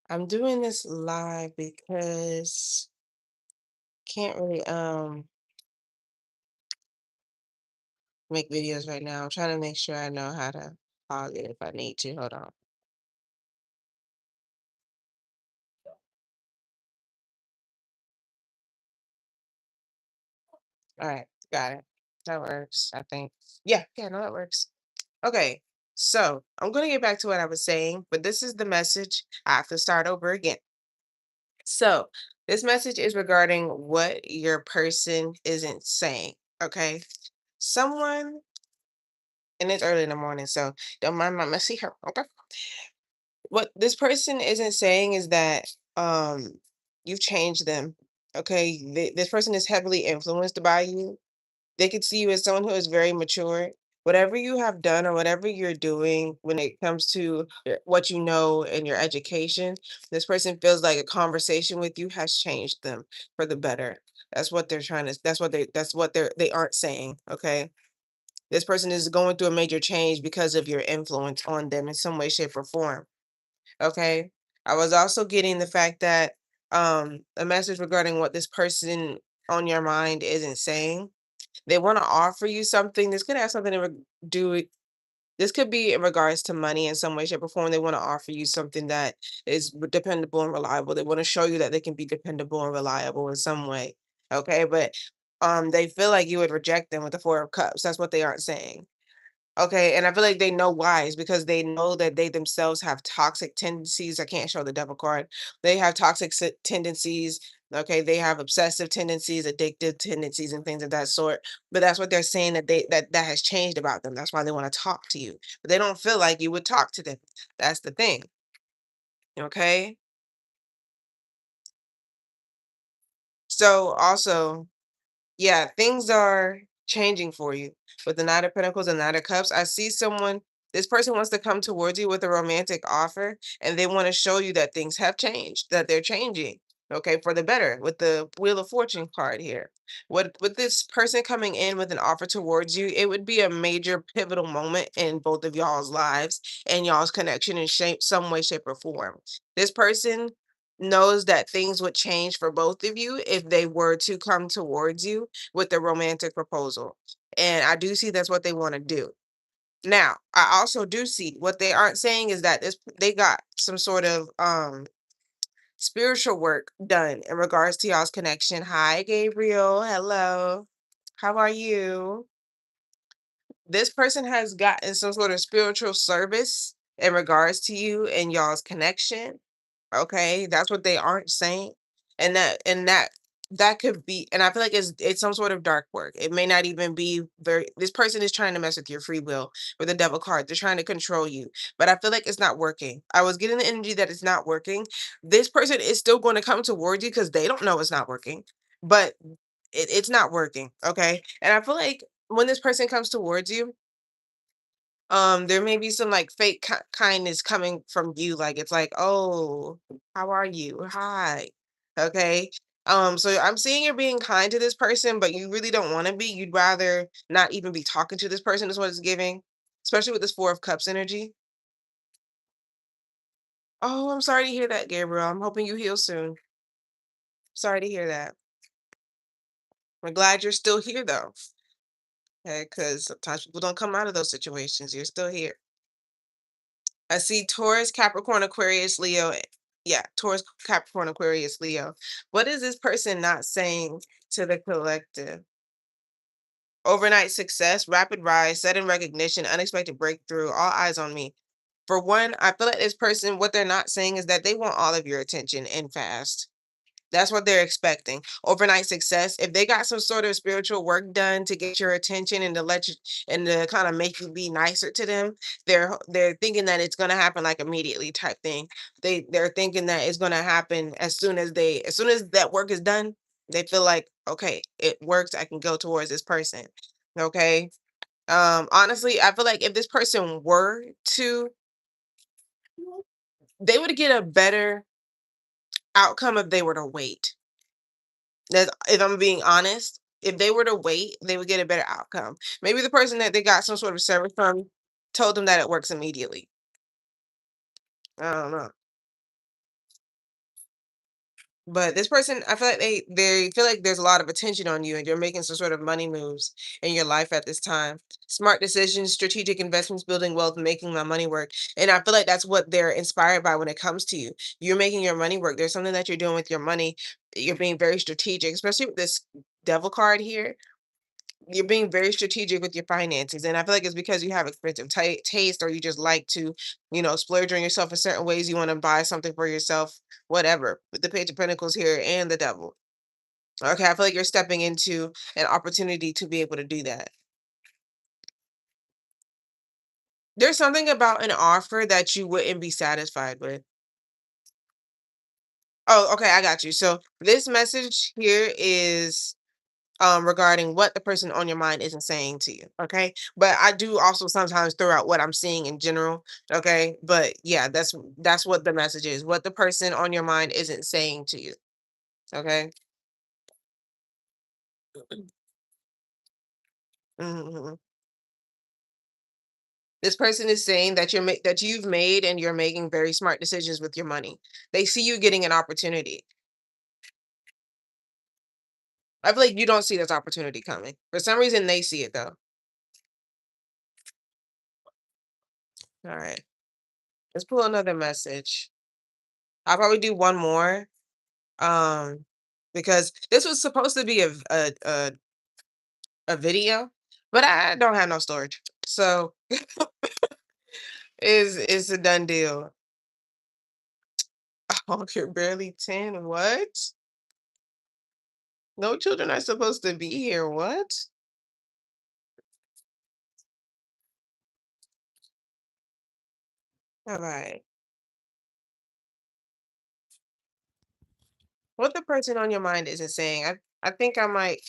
I'm doing this live because can't really make videos right now. I'm trying to make sure I know how to pause it if I need to. Hold on. All right, got it. That works, I think. Yeah, no, that works. Okay, so I'm gonna get back to what I was saying, but this is the message. I have to start over again. So this message is regarding what your person isn't saying. Okay. Someone, and it's early in the morning, so don't mind my messy hair. Okay. What this person isn't saying is that you've changed them. Okay, this person is heavily influenced by you. They could see you as someone who is very mature. Whatever you have done or whatever you're doing when it comes to what you know and your education, this person feels like a conversation with you has changed them for the better. That's what they're trying to, that's what they aren't saying. Okay. This person is going through a major change because of your influence on them in some way, shape, or form. Okay. I was also getting the fact that a message regarding what this person on your mind isn't saying. They want to offer you something. This could have something to do with this could be in regards to money in some way, shape, or form. They want to offer you something that is dependable and reliable. They want to show you that they can be dependable and reliable in some way. Okay, but they feel like you would reject them with the Four of Cups. That's what they aren't saying. Okay, and I feel like they know why. Is because they know that they themselves have toxic tendencies. I can't show the devil card. They have toxic tendencies. Okay, they have obsessive tendencies, addictive tendencies, and things of that sort. But that's what they're saying that that has changed about them. That's why they want to talk to you. But they don't feel like you would talk to them. That's the thing. Okay. So also, yeah, things are changing for you. With the Knight of Pentacles and Knight of Cups, I see someone, this person wants to come towards you with a romantic offer, and they want to show you that things have changed, that they're changing, okay, for the better, with the Wheel of Fortune card here. What with this person coming in with an offer towards you, it would be a major pivotal moment in both of y'all's lives and y'all's connection in shape, some way, shape, or form. This person knows that things would change for both of you if they were to come towards you with a romantic proposal. And I do see that's what they want to do. Now, I also do see what they aren't saying is that this they got some sort of spiritual work done in regards to y'all's connection. Hi, Gabriel. Hello. How are you? This person has gotten some sort of spiritual service in regards to you and y'all's connection. Okay, that's what they aren't saying. And that could be, and I feel like it's some sort of dark work. It may not even be very, this person is trying to mess with your free will with the devil card. They're trying to control you. But I feel like it's not working. I was getting the energy that it's not working. This person is still going to come towards you because they don't know it's not working. But it's not working. Okay. And I feel like when this person comes towards you, there may be some like fake kindness coming from you, like it's like, oh, how are you, hi, okay. So I'm seeing you're being kind to this person, but you really don't want to be. You'd rather not even be talking to this person is what it's giving, especially with this Four of Cups energy. Oh, I'm sorry to hear that, Gabriel. I'm hoping you heal soon. Sorry to hear that. I'm glad you're still here though. Okay, because sometimes people don't come out of those situations. You're still here. I see Taurus, Capricorn, Aquarius, Leo. Yeah, Taurus, Capricorn, Aquarius, Leo. What is this person not saying to the collective? Overnight success, rapid rise, sudden recognition, unexpected breakthrough, all eyes on me. For one, I feel like this person, what they're not saying is that they want all of your attention and fast. That's what they're expecting. Overnight success. If they got some sort of spiritual work done to get your attention and to let you and to kind of make you be nicer to them, they're thinking that it's gonna happen like immediately type thing. They're thinking that it's gonna happen as soon as that work is done, they feel like, okay, it works, I can go towards this person. Okay. Honestly, I feel like if this person were to, they would get a better outcome if they were to wait. That's if I'm being honest, if they were to wait, they would get a better outcome. Maybe the person that they got some sort of service from told them that it works immediately. I don't know. But this person, I feel like they feel like there's a lot of attention on you and you're making some sort of money moves in your life at this time. Smart decisions, strategic investments, building wealth, making my money work. And I feel like that's what they're inspired by when it comes to you. You're making your money work. There's something that you're doing with your money. You're being very strategic, especially with this devil card here. You're being very strategic with your finances, and I feel like it's because you have expensive taste, or you just like to, splurge on yourself in certain ways. You want to buy something for yourself, whatever. With the Page of Pentacles here and the Devil. Okay, I feel like you're stepping into an opportunity to be able to do that. There's something about an offer that you wouldn't be satisfied with. Oh, okay, I got you. So this message here is regarding what the person on your mind isn't saying to you. Okay. But I do also sometimes throw out what I'm seeing in general. Okay. But yeah, that's what the message is. What the person on your mind isn't saying to you. Okay. Mhm. This person is saying that that you've made and you're making very smart decisions with your money. They see you getting an opportunity. I feel like you don't see this opportunity coming. For some reason, they see it though. All right. Let's pull another message. I'll probably do one more. Um, because this was supposed to be a video, but I don't have no storage, so is a done deal. Oh, you're barely 10. What? No children are supposed to be here. What? All right. What the person on your mind isn't saying. I think I might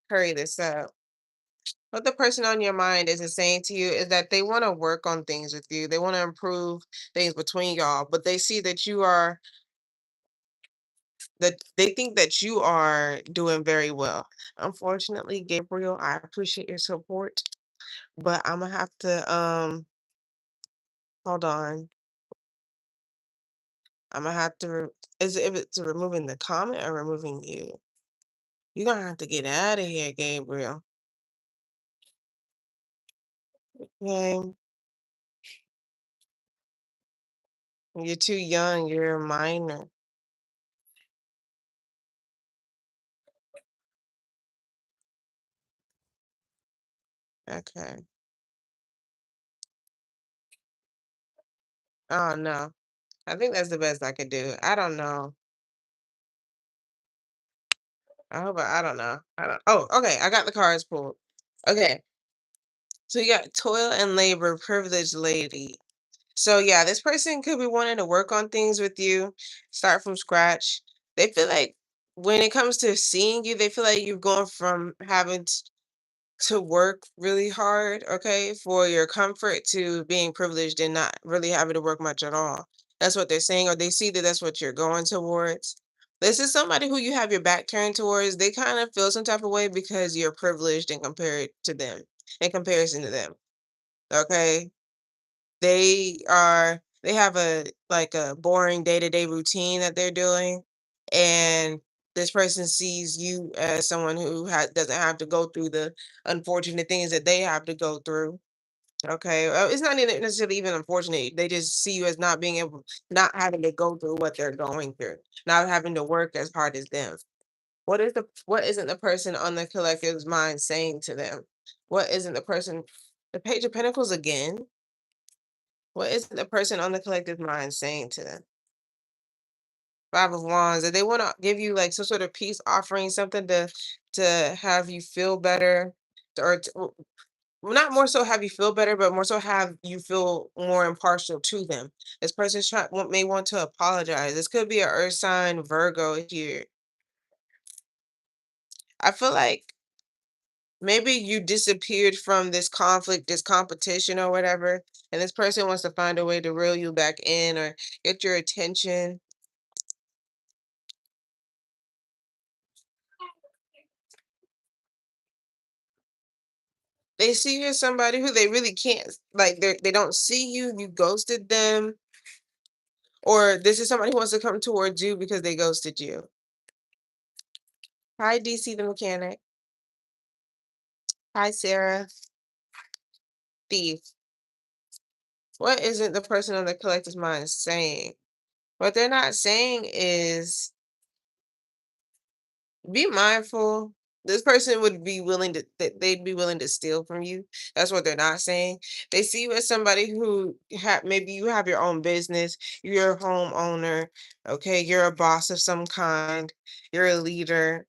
hurry this up. What the person on your mind isn't saying to you is that they want to work on things with you. They want to improve things between y'all, but they see that you are that they think that you are doing very well. Unfortunately, Gabriel, I appreciate your support, but I'm gonna have to hold on. I'm gonna have to is it if it's removing the comment or removing you? You're gonna have to get out of here, Gabriel. Okay. You're too young, you're a minor. Okay. Oh no. I think that's the best I could do. I don't know. I don't know. I don't oh, okay. I got the cards pulled. Okay. So you got toil and labor, privileged lady. So yeah, this person could be wanting to work on things with you, start from scratch. They feel like when it comes to seeing you, they feel like you're going from having to work really hard, okay, for your comfort to being privileged and not really having to work much at all. That's what they're saying, or they see that that's what you're going towards. This is somebody who you have your back turned towards. They kind of feel some type of way because you're privileged and compared to them, in comparison to them. Okay, they have a like a boring day-to-day routine that they're doing, and this person sees you as someone who doesn't have to go through the unfortunate things that they have to go through. Okay, it's not even necessarily even unfortunate. They just see you as not being able, not having to go through what they're going through, not having to work as hard as them. What isn't the person on the collective's mind saying to them? What isn't the person? The Page of Pentacles again. What isn't the person on the collective mind saying to them? Five of Wands, that they want to give you like some sort of peace offering, something to have you feel better, not more so have you feel better, but more so have you feel more impartial to them. This person may want to apologize. This could be an Earth sign, Virgo here. I feel like maybe you disappeared from this conflict, this competition, or whatever, and this person wants to find a way to reel you back in or get your attention. They see you as somebody who they really can't, like, they don't see you, you ghosted them, Or this is somebody who wants to come towards you because they ghosted you. Hi, DC the mechanic. Hi, Sarah. Thief. What isn't the person on the collector's mind saying? What they're not saying is be mindful. This person would be willing to they'd be willing to steal from you. That's what they're not saying. They see you as somebody who maybe you have your own business, you're a homeowner, okay, you're a boss of some kind, you're a leader,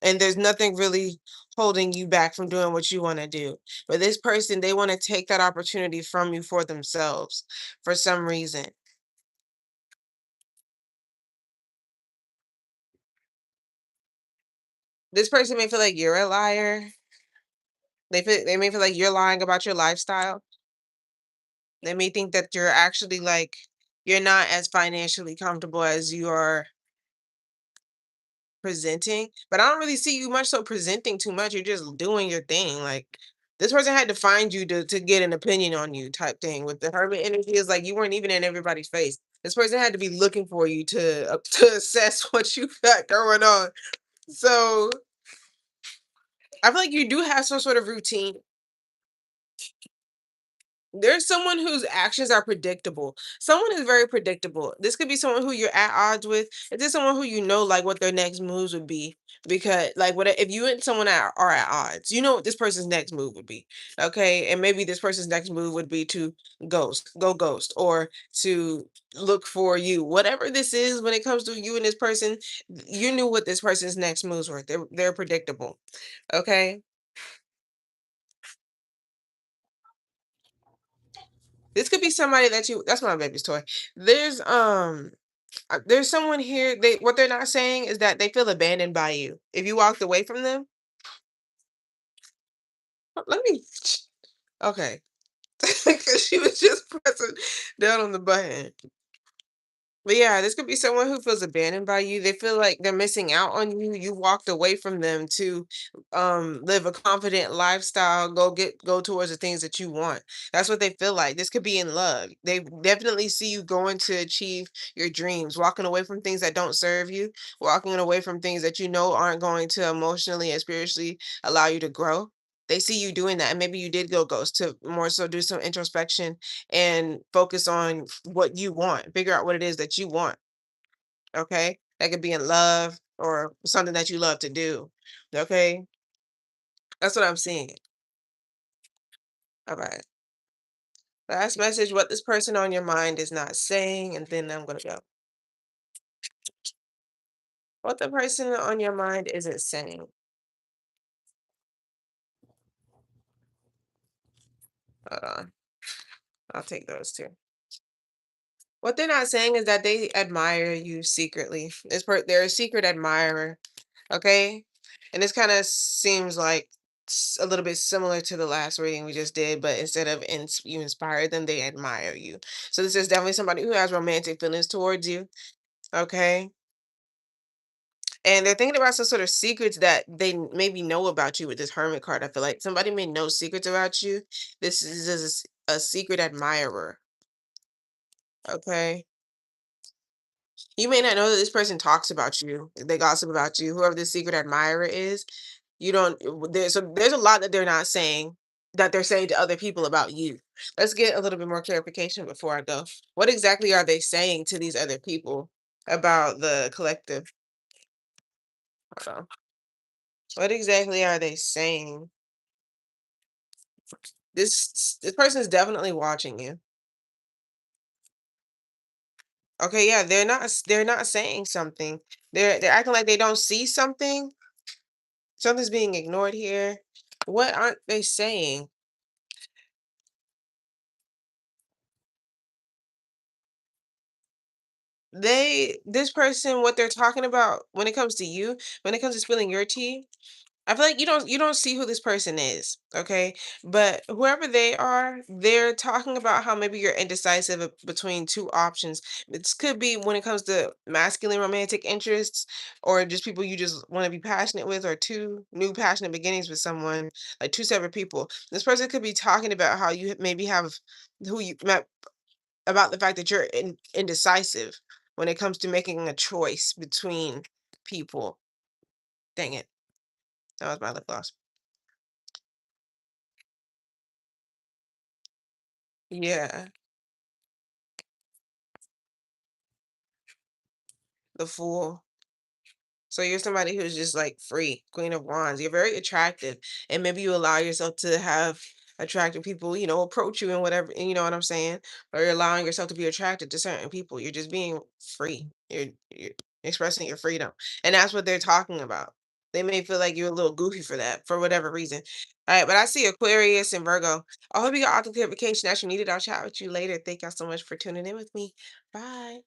and there's nothing really holding you back from doing what you want to do. But this person, they want to take that opportunity from you for themselves for some reason. This person may feel like you're a liar. They may feel like you're lying about your lifestyle. They may think that you're actually like you're not as financially comfortable as you are presenting. But I don't really see you much so presenting too much. You're just doing your thing. Like this person had to find you to get an opinion on you type thing. With the hermit energy, is like you weren't even in everybody's face. This person had to be looking for you to to assess what you got going on. So I feel like you do have some sort of routine. There's someone whose actions are predictable. Someone is very predictable. This could be someone who you're at odds with. Is this someone who you know like what their next moves would be? Because like what if you and someone are at odds, you know what this person's next move would be. Okay. And maybe this person's next move would be to ghost, or to look for you. Whatever this is when it comes to you and this person, you knew what this person's next moves were. They're predictable. Okay. This could be somebody that you that's my baby's toy. There's someone here, they what they're not saying is that they feel abandoned by you. If you walked away from them, let me okay. Because she was just pressing down on the button. But yeah, this could be someone who feels abandoned by you. They feel like they're missing out on you. You walked away from them to live a confident lifestyle, go towards the things that you want. That's what they feel like. This could be in love. They definitely see you going to achieve your dreams, walking away from things that don't serve you, walking away from things that you know aren't going to emotionally and spiritually allow you to grow. They see you doing that. And maybe you did go ghost to more so do some introspection and focus on what you want. Figure out what it is that you want. Okay. That could be in love or something that you love to do. Okay. That's what I'm seeing. All right. Last message, what this person on your mind is not saying, and then I'm going to go. What the person on your mind isn't saying. Hold on. I'll take those two. What they're not saying is that they admire you secretly. They're a secret admirer. Okay. And this kind of seems like a little bit similar to the last reading we just did, but instead of you inspire them, they admire you. So this is definitely somebody who has romantic feelings towards you. Okay. And they're thinking about some sort of secrets that they maybe know about you with this hermit card. I feel like somebody may know secrets about you. This is a secret admirer. Okay. You may not know that this person talks about you. They gossip about you. Whoever this secret admirer is, you don't. There's a lot that they're not saying that they're saying to other people about you. Let's get a little bit more clarification before I go. What exactly are they saying to these other people about the collective? Hold on. What exactly are they saying? This person is definitely watching you. Okay, yeah, they're not saying something. They're acting like they don't see something. Something's being ignored here. What aren't they saying? This person, what they're talking about when it comes to you, when it comes to spilling your tea, I feel like you don't see who this person is, okay? But whoever they are, they're talking about how maybe you're indecisive between two options. This could be when it comes to masculine romantic interests, or just people you just want to be passionate with, or two new passionate beginnings with someone, like two separate people. This person could be talking about how you maybe have who you met. about the fact that you're indecisive when it comes to making a choice between people. Dang it. That was my lip gloss. Yeah, the fool. So you're somebody who's just like free, Queen of Wands. You're very attractive, and maybe you allow yourself to have attractive people, approach you and whatever. You know what I'm saying? Or you're allowing yourself to be attracted to certain people. You're just being free. You're expressing your freedom, and that's what they're talking about. They may feel like you're a little goofy for that, for whatever reason. All right, but I see Aquarius and Virgo. I hope you got all the clarification that you needed. I'll chat with you later. Thank y'all so much for tuning in with me. Bye.